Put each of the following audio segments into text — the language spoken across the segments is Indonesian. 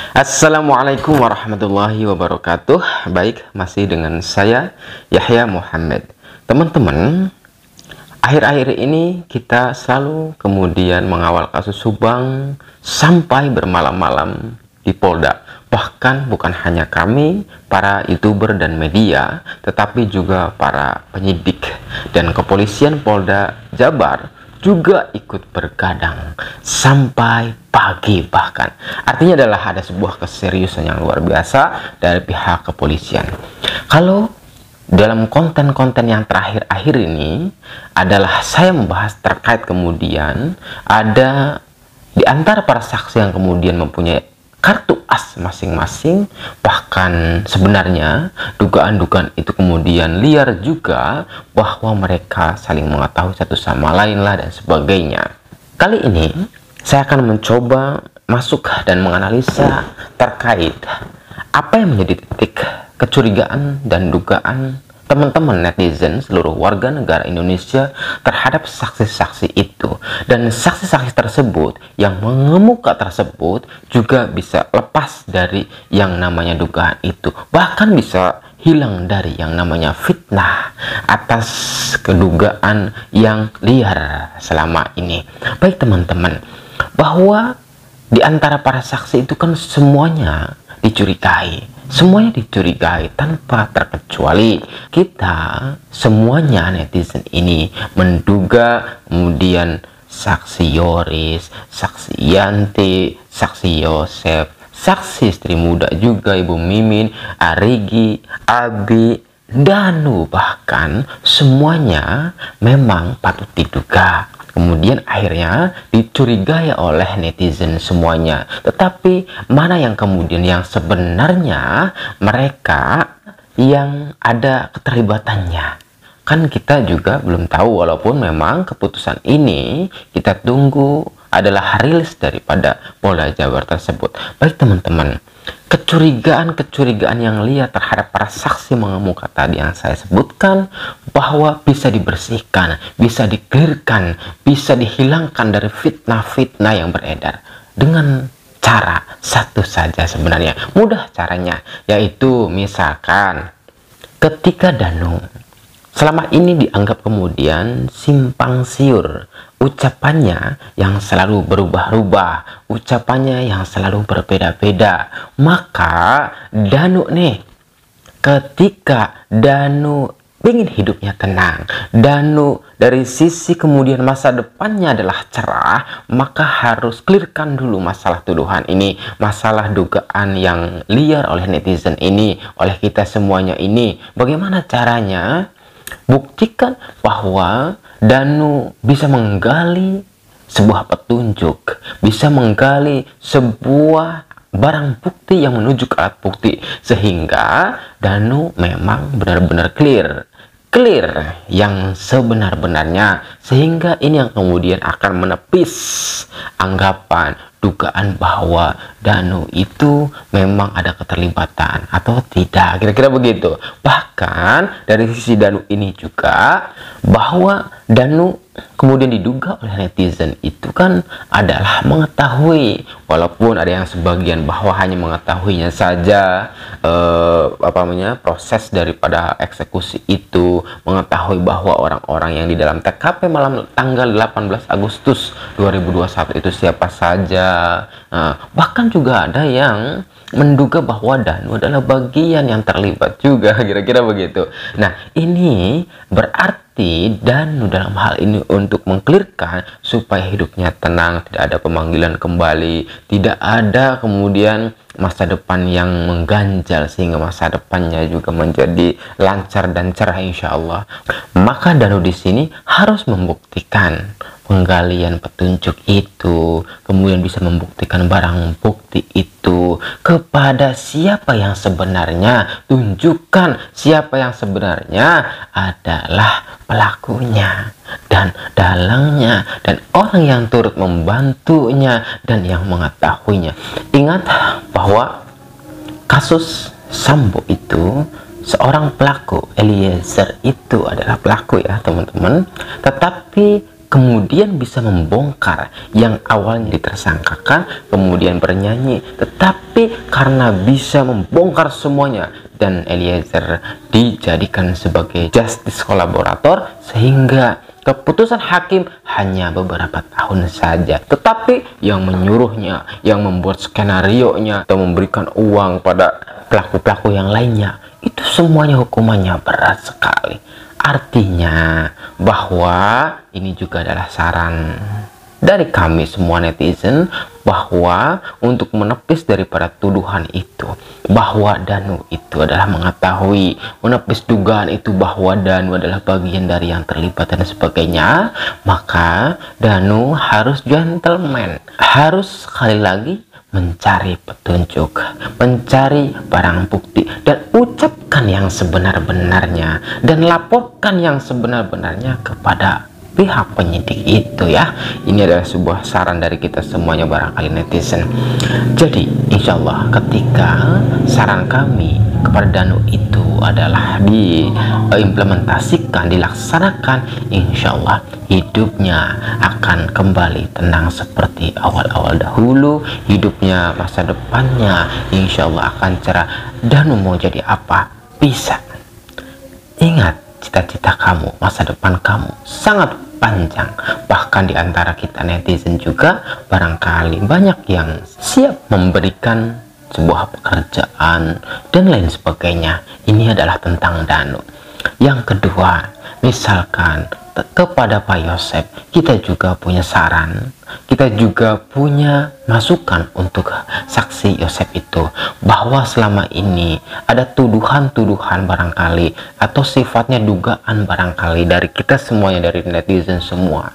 Assalamualaikum warahmatullahi wabarakatuh. Baik, masih dengan saya Yahya Muhammad. Teman-teman, akhir-akhir ini kita selalu kemudian mengawal kasus Subang sampai bermalam-malam di Polda. Bahkan bukan hanya kami, para YouTuber dan media, tetapi juga para penyidik dan kepolisian Polda Jabar juga ikut bergadang sampai pagi bahkan. Artinya adalah ada sebuah keseriusan yang luar biasa dari pihak kepolisian. Kalau dalam konten-konten yang terakhir-akhir ini adalah saya membahas terkait kemudian ada di antara para saksi yang kemudian mempunyai kartu as masing-masing, bahkan sebenarnya dugaan-dugaan itu kemudian liar juga bahwa mereka saling mengetahui satu sama lain lah dan sebagainya. Kali ini saya akan mencoba masuk dan menganalisa terkait apa yang menjadi titik kecurigaan dan dugaan teman-teman netizen seluruh warga negara Indonesia terhadap saksi-saksi itu, dan saksi-saksi tersebut yang mengemuka tersebut juga bisa lepas dari yang namanya dugaan itu, bahkan bisa hilang dari yang namanya fitnah atas kedugaan yang liar selama ini. Baik teman-teman, bahwa di antara para saksi itu kan semuanya dicurigai tanpa terkecuali. Kita semuanya netizen ini menduga kemudian saksi Yoris, saksi Yanti, saksi Yosef, saksi istri muda juga Ibu Mimin, Arigi, Abi, Danu, bahkan semuanya memang patut diduga. Kemudian akhirnya dicurigai oleh netizen semuanya. Tetapi mana yang kemudian yang sebenarnya mereka yang ada keterlibatannya? Kan kita juga belum tahu, walaupun memang keputusan ini kita tunggu adalah rilis daripada Polda Jabar tersebut. Baik teman-teman, kecurigaan-kecurigaan yang liar terhadap para saksi mengemuka tadi yang saya sebutkan bahwa bisa dibersihkan, bisa dikelirkan, bisa dihilangkan dari fitnah-fitnah yang beredar dengan cara satu saja sebenarnya. Mudah caranya, yaitu misalkan ketika Danu selama ini dianggap kemudian simpang siur, ucapannya yang selalu berubah-ubah, ucapannya yang selalu berbeda-beda, maka Danu nih, ketika Danu ingin hidupnya tenang, Danu dari sisi kemudian masa depannya adalah cerah, maka harus clearkan dulu masalah tuduhan ini, masalah dugaan yang liar oleh netizen ini, oleh kita semuanya ini. Bagaimana caranya? Buktikan bahwa Danu bisa menggali sebuah petunjuk, bisa menggali sebuah barang bukti yang menuju ke alat bukti, sehingga Danu memang benar-benar clear yang sebenar-benarnya, sehingga ini yang kemudian akan menepis anggapan dugaan bahwa Danu itu memang ada keterlibatan atau tidak, kira-kira begitu. Bahkan dari sisi Danu ini juga, bahwa Danu kemudian diduga oleh netizen itu kan adalah mengetahui, walaupun ada yang sebagian bahwa hanya mengetahuinya saja proses daripada eksekusi itu, mengetahui bahwa orang-orang yang di dalam TKP malam tanggal 18 Agustus 2021 itu siapa saja. Bahkan juga ada yang menduga bahwa Danu adalah bagian yang terlibat juga, kira-kira begitu. Nah, ini berarti Danu dalam hal ini untuk mengklirkan supaya hidupnya tenang, tidak ada pemanggilan kembali, tidak ada kemudian masa depan yang mengganjal, sehingga masa depannya juga menjadi lancar dan cerah insya Allah. Maka Danu di sini harus membuktikan penggalian petunjuk itu, kemudian bisa membuktikan barang bukti itu kepada siapa yang sebenarnya, tunjukkan siapa yang sebenarnya adalah pelakunya dan dalangnya dan orang yang turut membantunya dan yang mengetahuinya. Ingat bahwa kasus Sambo itu seorang pelaku, Eliezer itu adalah pelaku ya teman-teman, tetapi kemudian bisa membongkar yang awalnya ditersangkakan, kemudian bernyanyi, tetapi karena bisa membongkar semuanya dan Eliezer dijadikan sebagai justice kolaborator, sehingga keputusan hakim hanya beberapa tahun saja. Tetapi yang menyuruhnya, yang membuat skenario-nya atau memberikan uang pada pelaku-pelaku yang lainnya, itu semuanya hukumannya berat sekali. Artinya bahwa ini juga adalah saran dari kami semua netizen, bahwa untuk menepis daripada tuduhan itu bahwa Danu itu adalah mengetahui, menepis dugaan itu bahwa Danu adalah bagian dari yang terlibat dan sebagainya, maka Danu harus gentleman, harus sekali lagi mencari petunjuk, mencari barang bukti, dan ucapkan yang sebenar-benarnya dan laporkan yang sebenar-benarnya kepada pihak penyidik itu ya. Ini adalah sebuah saran dari kita semuanya barangkali netizen. Jadi insya Allah ketika saran kami kepada Danu itu adalah diimplementasikan, dilaksanakan, insya Allah hidupnya akan kembali tenang seperti awal-awal dahulu. Hidupnya, masa depannya insya Allah akan cerah. Danu mau jadi apa? Bisa. Ingat, cita-cita kamu, masa depan kamu sangat panjang. Bahkan di antara kita netizen juga barangkali banyak yang siap memberikan sebuah pekerjaan dan lain sebagainya. Ini adalah tentang Danu. Yang kedua, misalkan kepada Pak Yosep, kita juga punya saran, kita juga punya masukan untuk saksi Yosep itu, bahwa selama ini ada tuduhan-tuduhan barangkali atau sifatnya dugaan barangkali dari kita semuanya, dari netizen semua.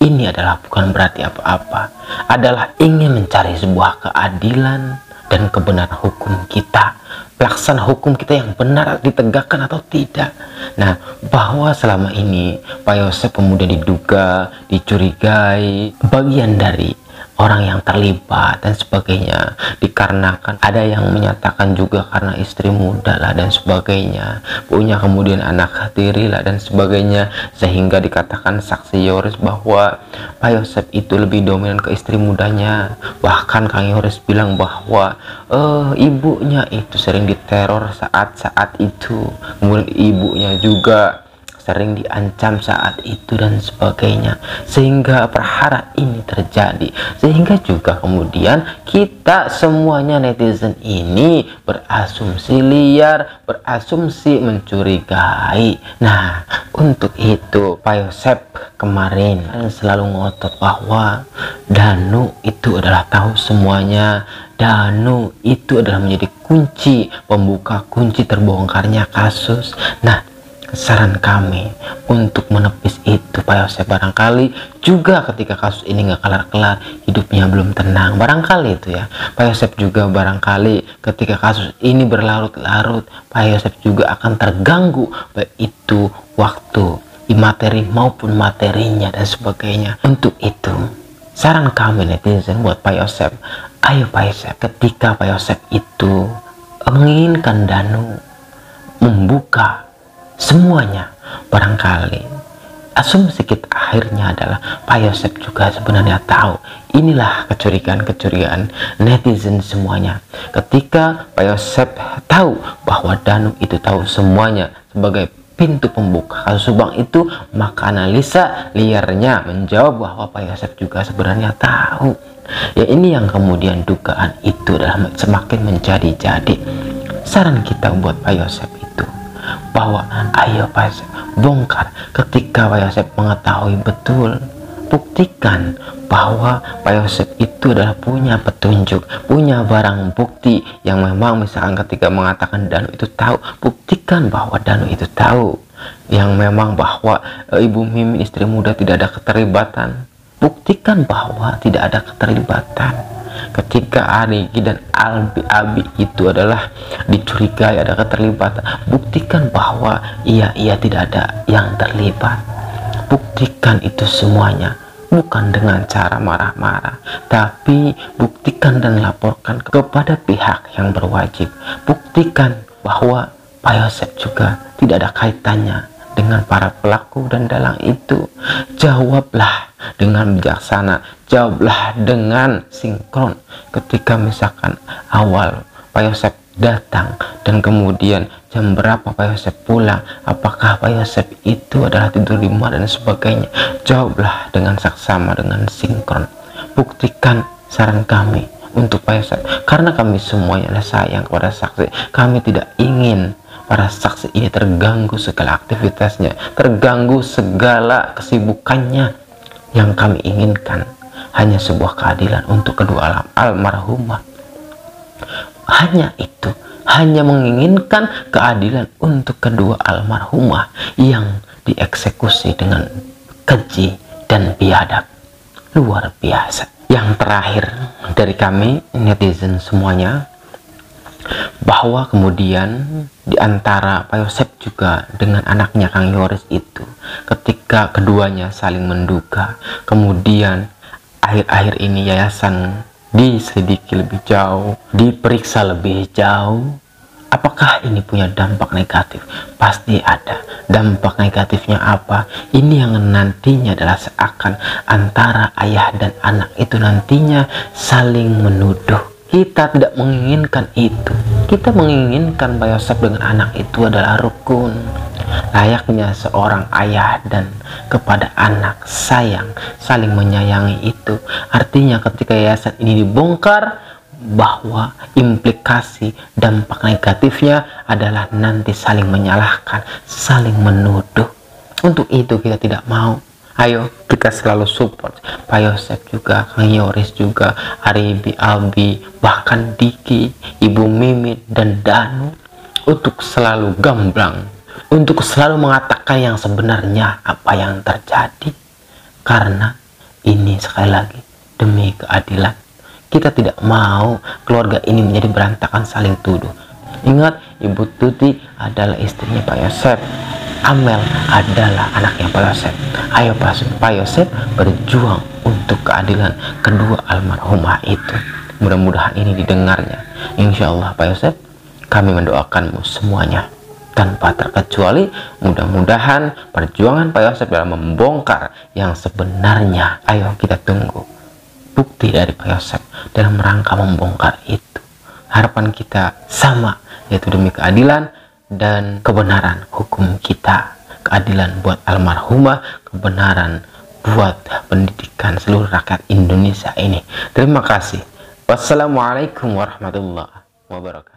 Ini adalah bukan berarti apa-apa, adalah ingin mencari sebuah keadilan dan kebenaran hukum kita, pelaksanaan hukum kita yang benar ditegakkan atau tidak. Nah, bahwa selama ini Pak Yosep kemudian diduga, dicurigai bagian dari orang yang terlibat dan sebagainya, dikarenakan ada yang menyatakan juga karena istri muda lah dan sebagainya, punya kemudian anak tiri lah dan sebagainya, sehingga dikatakan saksi Yoris bahwa Pak Yosep itu lebih dominan ke istri mudanya. Bahkan Kang Yoris bilang bahwa ibunya itu sering diteror saat-saat itu, kemudian ibunya juga sering diancam saat itu dan sebagainya, sehingga perhara ini terjadi, sehingga juga kemudian kita semuanya netizen ini berasumsi liar, berasumsi mencurigai. Nah, untuk itu Pak Yosep kemarin selalu ngotot bahwa Danu itu adalah tahu semuanya, Danu itu adalah menjadi kunci pembuka, kunci terbongkarnya kasus. Nah, saran kami untuk menepis itu Pak Yosep, barangkali juga ketika kasus ini nggak kelar-kelar, hidupnya belum tenang, barangkali itu ya, Pak Yosep juga barangkali ketika kasus ini berlarut-larut, Pak Yosep juga akan terganggu, baik itu waktu, imateri maupun materinya dan sebagainya. Untuk itu saran kami netizen buat Pak Yosep, ayo Pak Yosep, ketika Pak Yosep itu menginginkan Danu membuka semuanya, barangkali asumsi kita akhirnya adalah Pak Yosep juga sebenarnya tahu. Inilah kecurigaan-kecurigaan netizen semuanya. Ketika Pak Yosep tahu bahwa Danu itu tahu semuanya sebagai pintu pembuka kasus Subang itu, maka analisa liarnya menjawab bahwa Pak Yosep juga sebenarnya tahu. Ya, ini yang kemudian dugaan itu adalah semakin menjadi-jadi. Saran kita buat Pak Yosep itu bahwa ayo Pak Yosep bongkar. Ketika Pak Yosep mengetahui betul, buktikan bahwa Pak Yosep itu adalah punya petunjuk, punya barang bukti yang memang misalkan ketika mengatakan Danu itu tahu, buktikan bahwa Danu itu tahu, yang memang bahwa Ibu Mimin istri muda tidak ada keterlibatan, buktikan bahwa tidak ada keterlibatan. Ketika Arigi dan Abi itu adalah dicurigai ada keterlibatan, buktikan bahwa ia tidak ada yang terlibat. Buktikan itu semuanya, bukan dengan cara marah-marah, tapi buktikan dan laporkan kepada pihak yang berwajib. Buktikan bahwa Pak Yosep juga tidak ada kaitannya dengan para pelaku dan dalang itu. Jawablah dengan bijaksana, jawablah dengan sinkron. Ketika misalkan awal Pak Yosep datang dan kemudian jam berapa Pak Yosep pulang, apakah Pak Yosep itu adalah tidur di rumah dan sebagainya, jawablah dengan saksama, dengan sinkron. Buktikan saran kami untuk Pak Yosep, karena kami semuanya adalah sayang kepada saksi. Kami tidak ingin para saksi ini terganggu segala aktivitasnya, terganggu segala kesibukannya. Yang kami inginkan hanya sebuah keadilan untuk kedua almarhumah. Hanya itu, hanya menginginkan keadilan untuk kedua almarhumah yang dieksekusi dengan keji dan biadab. Luar biasa. Yang terakhir dari kami netizen semuanya, bahwa kemudian di antara Pak Yosep juga dengan anaknya Kang Yoris itu, ketika keduanya saling menduga, kemudian akhir-akhir ini yayasan diselidiki lebih jauh, diperiksa lebih jauh, apakah ini punya dampak negatif? Pasti ada. Dampak negatifnya apa? Ini yang nantinya adalah seakan antara ayah dan anak itu nantinya saling menuduh. Kita tidak menginginkan itu. Kita menginginkan Pak Yosep dengan anak itu adalah rukun. Layaknya seorang ayah dan kepada anak sayang, saling menyayangi itu. Artinya ketika yayasan ini dibongkar, bahwa implikasi dampak negatifnya adalah nanti saling menyalahkan, saling menuduh. Untuk itu kita tidak mau. Ayo kita selalu support Pak Yosep juga, Kang Yoris juga, Aribi, Albi, bahkan Diki, Ibu Mimit, dan Danu, untuk selalu gamblang, untuk selalu mengatakan yang sebenarnya apa yang terjadi. Karena ini sekali lagi demi keadilan. Kita tidak mau keluarga ini menjadi berantakan saling tuduh. Ingat, Ibu Tuti adalah istrinya Pak Yosep. Amel adalah anaknya Pak Yosep. Ayo Pak Yosep berjuang untuk keadilan kedua almarhumah itu. Mudah-mudahan ini didengarnya. Insya Allah Pak Yosep, kami mendoakanmu semuanya tanpa terkecuali. Mudah-mudahan perjuangan Pak Yosep dalam membongkar yang sebenarnya. Ayo kita tunggu bukti dari Pak Yosep dalam rangka membongkar itu. Harapan kita sama, yaitu demi keadilan dan kebenaran hukum kita. Keadilan buat almarhumah, kebenaran buat pendidikan seluruh rakyat Indonesia ini. Terima kasih. Wassalamualaikum warahmatullahi wabarakatuh.